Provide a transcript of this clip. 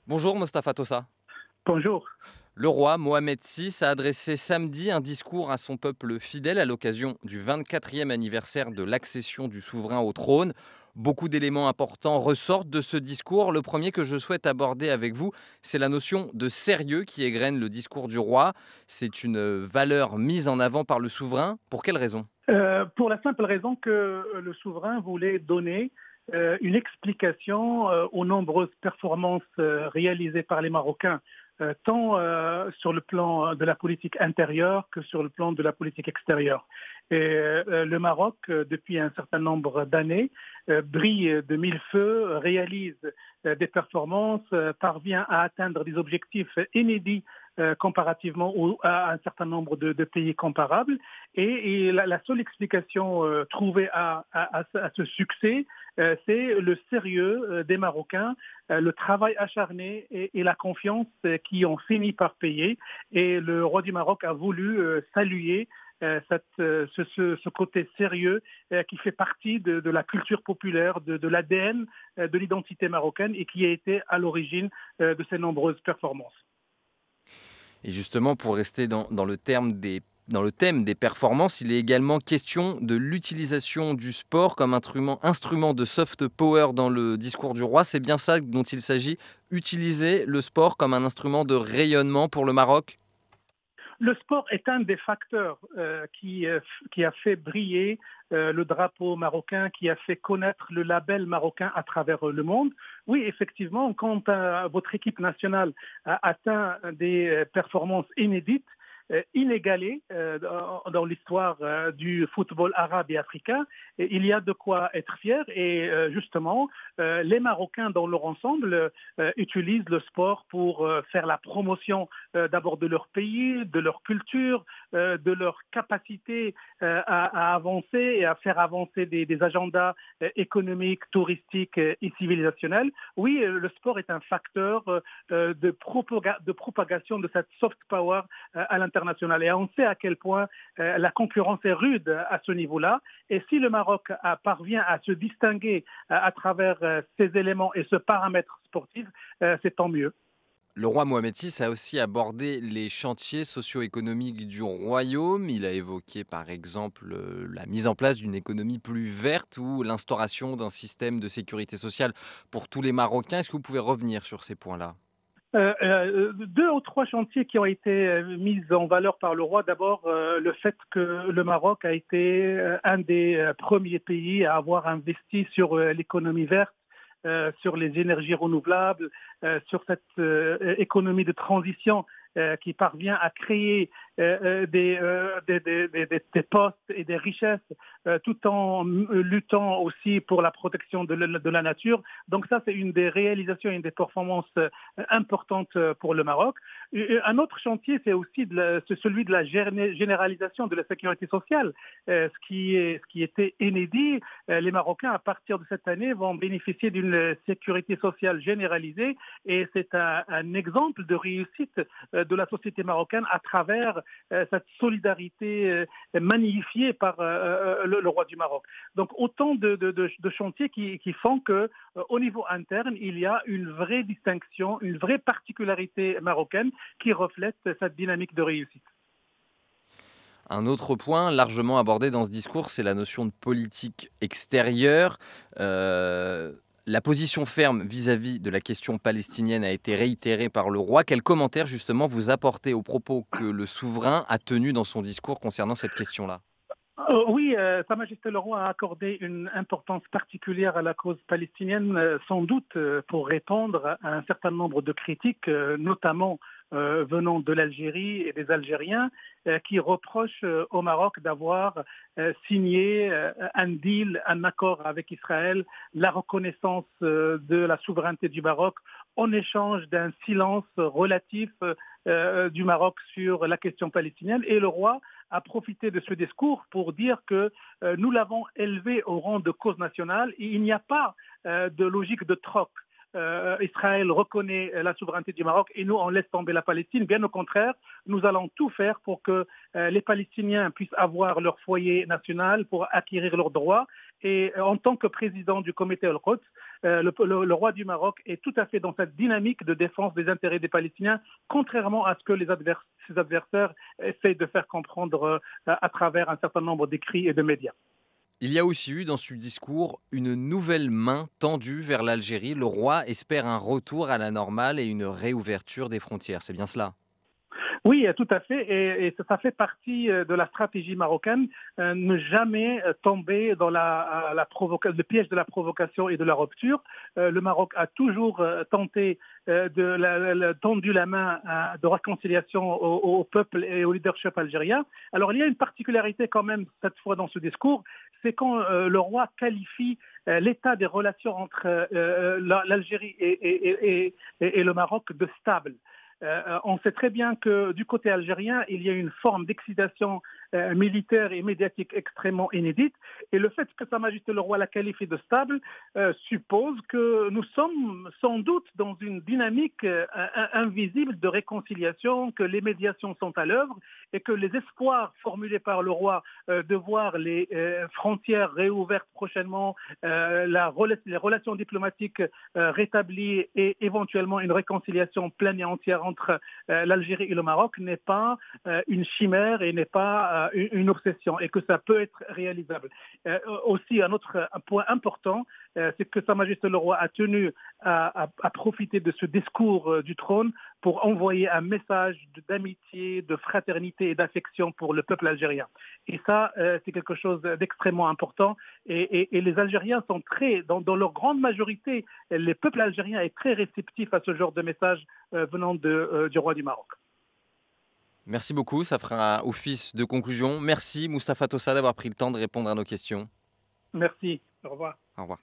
Bonjour Mostafa Tossa. Bonjour. Le roi Mohamed VI a adressé samedi un discours à son peuple fidèle à l'occasion du 24e anniversaire de l'accession du souverain au trône. Beaucoup d'éléments importants ressortent de ce discours. Le premier que je souhaite aborder avec vous, c'est la notion de sérieux qui égrène le discours du roi. C'est une valeur mise en avant par le souverain. Pour quelle raison? Pour la simple raison que le souverain voulait donner une explication aux nombreuses performances réalisées par les Marocains, tant sur le plan de la politique intérieure que sur le plan de la politique extérieure. Et le Maroc, depuis un certain nombre d'années, brille de mille feux, réalise des performances, parvient à atteindre des objectifs inédits comparativement à un certain nombre de pays comparables. Et la seule explication trouvée à ce succès, c'est le sérieux des Marocains, le travail acharné et la confiance qui ont fini par payer. Et le roi du Maroc a voulu saluer ce côté sérieux qui fait partie de la culture populaire, de l'ADN, de l'identité marocaine et qui a été à l'origine de ces nombreuses performances. Et justement, pour rester dans le thème des performances, il est également question de l'utilisation du sport comme instrument de soft power dans le discours du roi. C'est bien ça dont il s'agit, utiliser le sport comme un instrument de rayonnement pour le Maroc? Le sport est un des facteurs qui a fait briller le drapeau marocain, qui a fait connaître le label marocain à travers le monde. Oui, effectivement, quand votre équipe nationale a atteint des performances inédites, inégalées dans l'histoire du football arabe et africain, et il y a de quoi être fier. Et justement, les Marocains dans leur ensemble utilisent le sport pour faire la promotion d'abord de leur pays, de leur culture, de leur capacité à avancer et à faire avancer des agendas économiques, touristiques et civilisationnels. Oui, le sport est un facteur de propagation de cette soft power à l'international. Et on sait à quel point la concurrence est rude à ce niveau-là. Et si le Maroc parvient à se distinguer à travers ces éléments et ce paramètre sportif, c'est tant mieux. Le roi Mohamed VI a aussi abordé les chantiers socio-économiques du royaume. Il a évoqué par exemple la mise en place d'une économie plus verte ou l'instauration d'un système de sécurité sociale pour tous les Marocains. Est-ce que vous pouvez revenir sur ces points-là? Deux ou trois chantiers qui ont été mis en valeur par le roi. D'abord, le fait que le Maroc a été un des premiers pays à avoir investi sur l'économie verte, sur les énergies renouvelables, sur cette économie de transition qui parvient à créer des postes et des richesses tout en luttant aussi pour la protection de la nature. Donc ça, c'est une des réalisations, une des performances importantes pour le Maroc. Un autre chantier, c'est celui de la généralisation de la sécurité sociale, ce qui était inédit. Les Marocains, à partir de cette année, vont bénéficier d'une sécurité sociale généralisée et c'est un exemple de réussite de la société marocaine à travers cette solidarité magnifiée par le roi du Maroc. Donc autant de chantiers qui font que au niveau interne, il y a une vraie distinction, une vraie particularité marocaine qui reflète cette dynamique de réussite. Un autre point largement abordé dans ce discours, c'est la notion de politique extérieure. Euh, la position ferme vis-à-vis de la question palestinienne a été réitérée par le roi. Quel commentaire justement vous apportez aux propos que le souverain a tenus dans son discours concernant cette question-là? Oui, Sa Majesté le Roi a accordé une importance particulière à la cause palestinienne, sans doute pour répondre à un certain nombre de critiques, notamment venant de l'Algérie et des Algériens, qui reprochent au Maroc d'avoir signé un deal, un accord avec Israël, la reconnaissance de la souveraineté du Maroc en échange d'un silence relatif du Maroc sur la question palestinienne. Et le roi a profité de ce discours pour dire que nous l'avons élevé au rang de cause nationale et il n'y a pas de logique de troc. Israël reconnaît la souveraineté du Maroc et nous, on laisse tomber la Palestine. Bien au contraire, nous allons tout faire pour que les Palestiniens puissent avoir leur foyer national, pour acquérir leurs droits. Et en tant que président du comité Al-Quds, le roi du Maroc est tout à fait dans cette dynamique de défense des intérêts des Palestiniens, contrairement à ce que ses adversaires essayent de faire comprendre à travers un certain nombre d'écrits et de médias. Il y a aussi eu dans ce discours une nouvelle main tendue vers l'Algérie. Le roi espère un retour à la normale et une réouverture des frontières. C'est bien cela? Oui, tout à fait, et ça fait partie de la stratégie marocaine, ne jamais tomber dans le piège de la provocation et de la rupture. Le Maroc a toujours tenté tendu la main de réconciliation au peuple et au leadership algérien. Alors il y a une particularité quand même cette fois dans ce discours, c'est quand le roi qualifie l'état des relations entre l'Algérie et le Maroc de stable. On sait très bien que du côté algérien, il y a une forme d'excitation militaire et médiatique extrêmement inédite. Et le fait que Sa Majesté le Roi la qualifie de stable suppose que nous sommes sans doute dans une dynamique invisible de réconciliation, que les médiations sont à l'œuvre et que les espoirs formulés par le roi de voir les frontières réouvertes prochainement, les relations diplomatiques rétablies et éventuellement une réconciliation pleine et entière entre l'Algérie et le Maroc n'est pas une chimère et n'est pas une obsession, et que ça peut être réalisable. Aussi, un autre point important, c'est que Sa Majesté le Roi a tenu à profiter de ce discours du trône pour envoyer un message d'amitié, de fraternité et d'affection pour le peuple algérien. Et ça, c'est quelque chose d'extrêmement important. Et les Algériens sont dans leur grande majorité, le peuple algérien est très réceptif à ce genre de message venant du roi du Maroc. Merci beaucoup, ça fera office de conclusion. Merci Mustapha Tossa d'avoir pris le temps de répondre à nos questions. Merci. Au revoir. Au revoir.